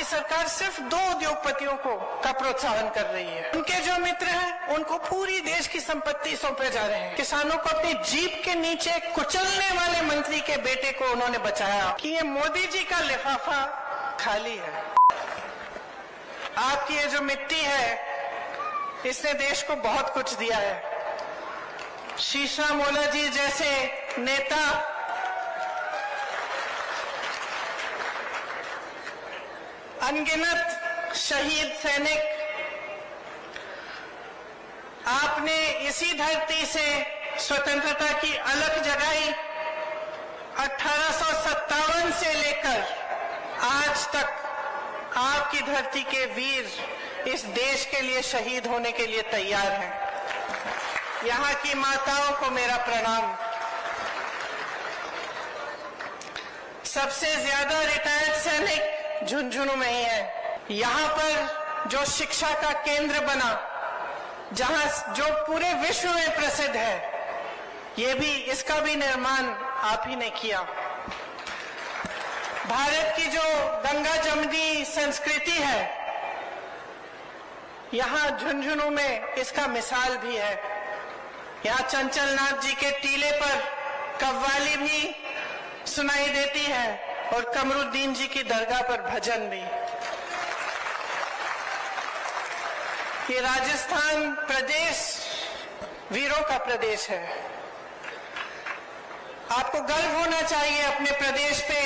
की सरकार सिर्फ 2 उद्योगपतियों का प्रोत्साहन कर रही है। उनके जो मित्र हैं उनको पूरी देश की संपत्ति सौंपे जा रहे हैं। किसानों को अपनी जीप के नीचे कुचलने वाले मंत्री के बेटे को उन्होंने बचाया कि ये मोदी जी का लिफाफा खाली है। आपकी ये जो मिट्टी है इसने देश को बहुत कुछ दिया है। शीशराम ओला जी जैसे नेता अनगिनत शहीद सैनिक आपने इसी धरती से स्वतंत्रता की अलख जगाई। 1857 से लेकर आज तक आपकी धरती के वीर इस देश के लिए शहीद होने के लिए तैयार हैं। यहाँ की माताओं को मेरा प्रणाम। सबसे ज्यादा रिटायर्ड सैनिक झुंझुनू में ही है। यहाँ पर जो शिक्षा का केंद्र बना, जहाँ जो पूरे विश्व में प्रसिद्ध है, ये भी इसका भी निर्माण आप ही ने किया। भारत की जो गंगा जमुनी संस्कृति है, यहाँ झुंझुनू में इसका मिसाल भी है। यहाँ चंचल नाथ जी के टीले पर कव्वाली भी सुनाई देती है और कमरुद्दीन जी की दरगाह पर भजन भी। ये राजस्थान प्रदेश वीरों का प्रदेश है। आपको गर्व होना चाहिए अपने प्रदेश पे।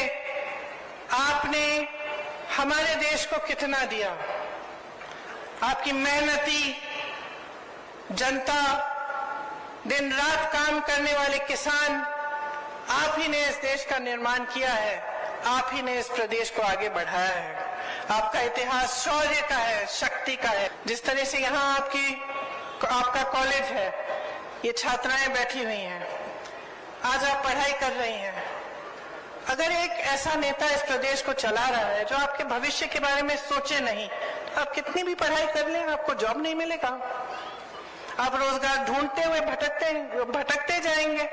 आपने हमारे देश को कितना दिया। आपकी मेहनती जनता, दिन रात काम करने वाले किसान, आप ही ने इस देश का निर्माण किया है। आप ही ने इस प्रदेश को आगे बढ़ाया है। आपका इतिहास शौर्य का है, शक्ति का है। जिस तरह से यहाँ आपका कॉलेज है, ये छात्राएं बैठी हुई हैं, आज आप पढ़ाई कर रही हैं। अगर एक ऐसा नेता इस प्रदेश को चला रहा है जो आपके भविष्य के बारे में सोचे नहीं, तो आप कितनी भी पढ़ाई कर लें, आपको जॉब नहीं मिलेगा। आप रोजगार ढूंढते हुए भटकते जाएंगे,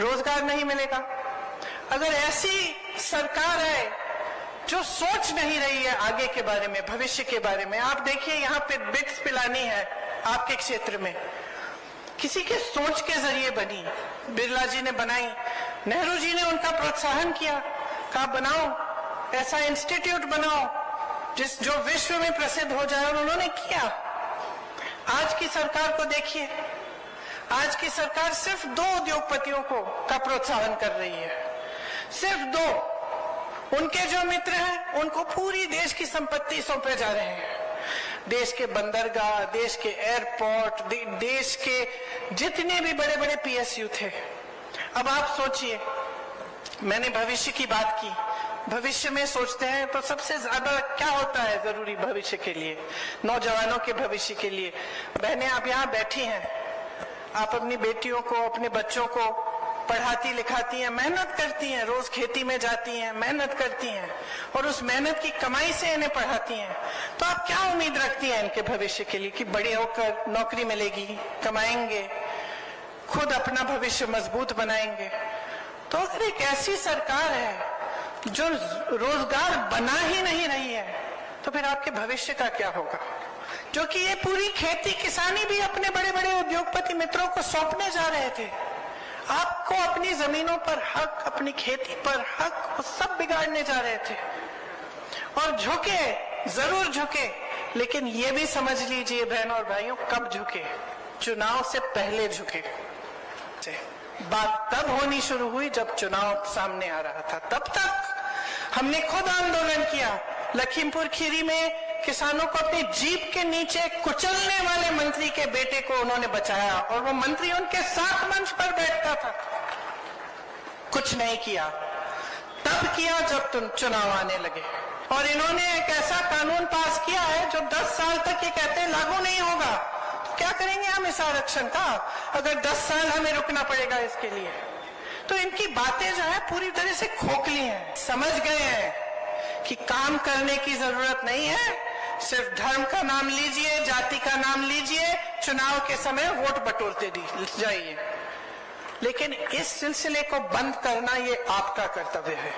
रोजगार नहीं मिलेगा। अगर ऐसी सरकार है जो सोच नहीं रही है आगे के बारे में, भविष्य के बारे में, आप देखिए यहाँ पे बिट्स पिलानी है आपके क्षेत्र में, किसी के सोच के जरिए बनी। बिरला जी ने बनाई, नेहरू जी ने उनका प्रोत्साहन किया, कहा बनाओ, ऐसा इंस्टीट्यूट बनाओ जो विश्व में प्रसिद्ध हो जाए, और उन्होंने किया। आज की सरकार को देखिए, आज की सरकार सिर्फ 2 उद्योगपतियों का प्रोत्साहन कर रही है, सिर्फ 2। उनके जो मित्र हैं उनको पूरी देश की संपत्ति सौंपे जा रहे हैं। देश के बंदरगाह, देश के एयरपोर्ट, देश के जितने भी बड़े बड़े PSU थे। अब आप सोचिए, मैंने भविष्य की बात की। भविष्य में सोचते हैं तो सबसे ज्यादा क्या होता है जरूरी भविष्य के लिए, नौजवानों के भविष्य के लिए। बहनें आप यहाँ बैठी हैं, आप अपनी बेटियों को, अपने बच्चों को पढ़ाती लिखाती हैं, मेहनत करती हैं, रोज खेती में जाती हैं, मेहनत करती हैं, और उस मेहनत की कमाई से इन्हें पढ़ाती हैं। तो आप क्या उम्मीद रखती हैं इनके भविष्य के लिए कि बड़े होकर नौकरी मिलेगी, कमाएंगे, खुद अपना भविष्य मजबूत बनाएंगे? तो अगर एक ऐसी सरकार है जो रोजगार बना ही नहीं रही है, तो फिर आपके भविष्य का क्या होगा? जो कि ये पूरी खेती किसानी भी अपने बड़े बड़े उद्योगपति मित्रों को सौंपने जा रहे थे। आपको अपनी जमीनों पर हक, अपनी खेती पर हक, वो सब बिगाड़ने जा रहे थे। और झुके, जरूर झुके, लेकिन ये भी समझ लीजिए बहनों और भाइयों, कब झुके? चुनाव से पहले झुके। बात तब होनी शुरू हुई जब चुनाव सामने आ रहा था। तब तक हमने खुद आंदोलन किया। लखीमपुर खीरी में किसानों को अपनी जीप के नीचे कुचलने वाले मंत्री के बेटे को उन्होंने बचाया, और वो मंत्री उनके साथ मंच पर बैठता था। कुछ नहीं किया, तब किया जब तुम चुनाव आने लगे। और इन्होंने एक ऐसा कानून पास किया है जो 10 साल तक ये कहते हैं लागू नहीं होगा। तो क्या करेंगे हम इस आरक्षण का, अगर 10 साल हमें रुकना पड़ेगा इसके लिए? तो इनकी बातें जो है पूरी तरह से खोखली हैं। समझ गए हैं कि काम करने की जरूरत नहीं है, सिर्फ धर्म का नाम लीजिए, जाति का नाम लीजिए, चुनाव के समय वोट बटोरते जाइए। लेकिन इस सिलसिले को बंद करना ये आपका कर्तव्य है।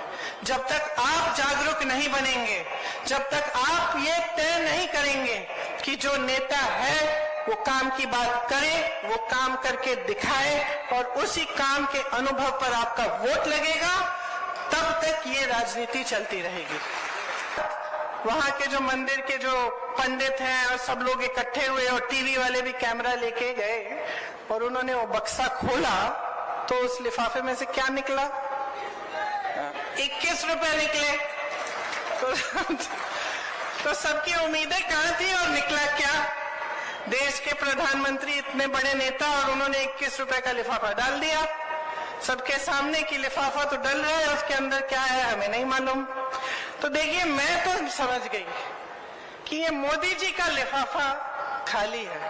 जब तक आप जागरूक नहीं बनेंगे, जब तक आप ये तय नहीं करेंगे कि जो नेता है वो काम की बात करे, वो काम करके दिखाए और उसी काम के अनुभव पर आपका वोट लगेगा, तब तक ये राजनीति चलती रहेगी। वहां के जो मंदिर के जो पंडित हैं और सब लोग इकट्ठे हुए और टीवी वाले भी कैमरा लेके गए और उन्होंने वो बक्सा खोला तो उस लिफाफे में से क्या निकला? 21 रुपए निकले। तो सबकी उम्मीदें कहां थी और निकला क्या? देश के प्रधानमंत्री इतने बड़े नेता और उन्होंने 21 रुपए का लिफाफा डाल दिया सबके सामने कि लिफाफा तो डल रहा है, उसके अंदर क्या है हमें नहीं मालूम। तो देखिए, मैं तो समझ गई कि ये मोदी जी का लिफाफा खाली है।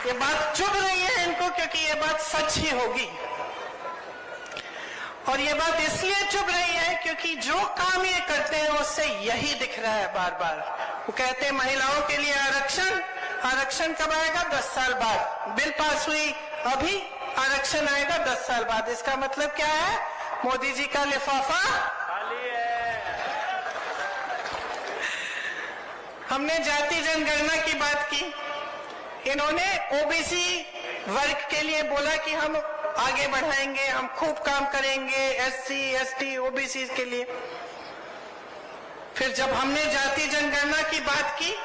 ये बात चुभ रही है इनको क्योंकि ये बात सच ही होगी, और ये बात इसलिए चुभ रही है क्योंकि जो काम ये करते हैं उससे यही दिख रहा है बार बार। वो कहते हैं महिलाओं के लिए आरक्षण, आरक्षण कब आएगा? 10 साल बाद। बिल पास हुई अभी, आरक्षण आएगा 10 साल बाद। इसका मतलब क्या है? मोदी जी का लिफाफा खाली है। हमने जाति जनगणना की बात की, इन्होंने ओबीसी वर्ग के लिए बोला कि हम आगे बढ़ाएंगे, हम खूब काम करेंगे एससी, एसटी, ओबीसी के लिए। फिर जब हमने जाति जनगणना की बात की,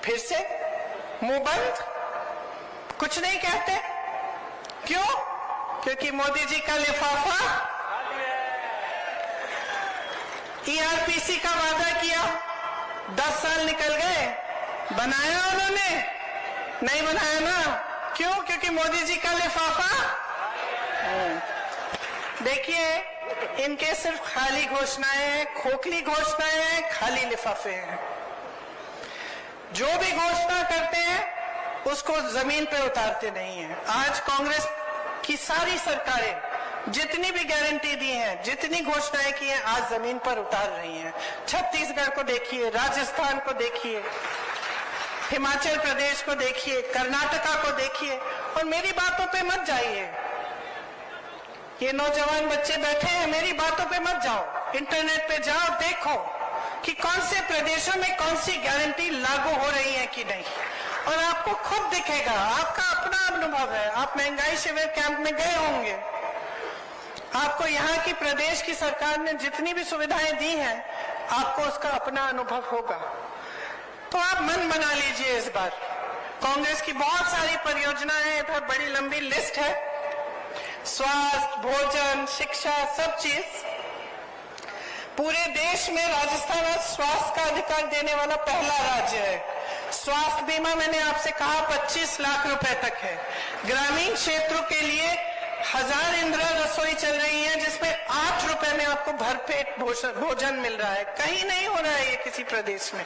फिर से मुंह बंद, कुछ नहीं कहते। क्यों? क्योंकि मोदी जी का लिफाफा। ईआरपीसी का वादा किया, 10 साल निकल गए, बनाया उन्होंने? नहीं बनाया ना। क्यों? क्योंकि मोदी जी का लिफाफा। देखिए, इनके सिर्फ खाली घोषणाएं हैं, खोखली घोषणाएं हैं, खाली लिफाफे हैं। जो भी घोषणा करते हैं उसको जमीन पे उतारते नहीं हैं। आज कांग्रेस की सारी सरकारें जितनी भी गारंटी दी हैं, जितनी घोषणाएं की हैं, आज जमीन पर उतार रही हैं। छत्तीसगढ़ को देखिए, राजस्थान को देखिए, हिमाचल प्रदेश को देखिए, कर्नाटका को देखिए, और मेरी बातों पे मत जाइए। ये नौजवान बच्चे बैठे हैं, मेरी बातों पे मत जाओ, इंटरनेट पे जाओ, देखो कि कौन से प्रदेशों में कौन सी गारंटी लागू हो रही है कि नहीं, और आपको खुद दिखेगा। आपका अपना अनुभव है, आप महंगाई शिविर कैंप में गए होंगे, आपको यहाँ की प्रदेश की सरकार ने जितनी भी सुविधाएं दी हैं, आपको उसका अपना अनुभव होगा। तो आप मन बना लीजिए इस बार। कांग्रेस की बहुत सारी परियोजनाएं हैं, इधर बड़ी लंबी लिस्ट है, स्वास्थ्य, भोजन, शिक्षा, सब चीज। पूरे देश में राजस्थान आज स्वास्थ्य का अधिकार देने वाला पहला राज्य है। स्वास्थ्य बीमा मैंने आपसे कहा 25 लाख रुपए तक है। ग्रामीण क्षेत्रों के लिए 1000 इंदिरा रसोई चल रही है, जिसमें 8 रुपए में आपको भरपेट भोजन मिल रहा है। कहीं नहीं हो रहा है ये किसी प्रदेश में।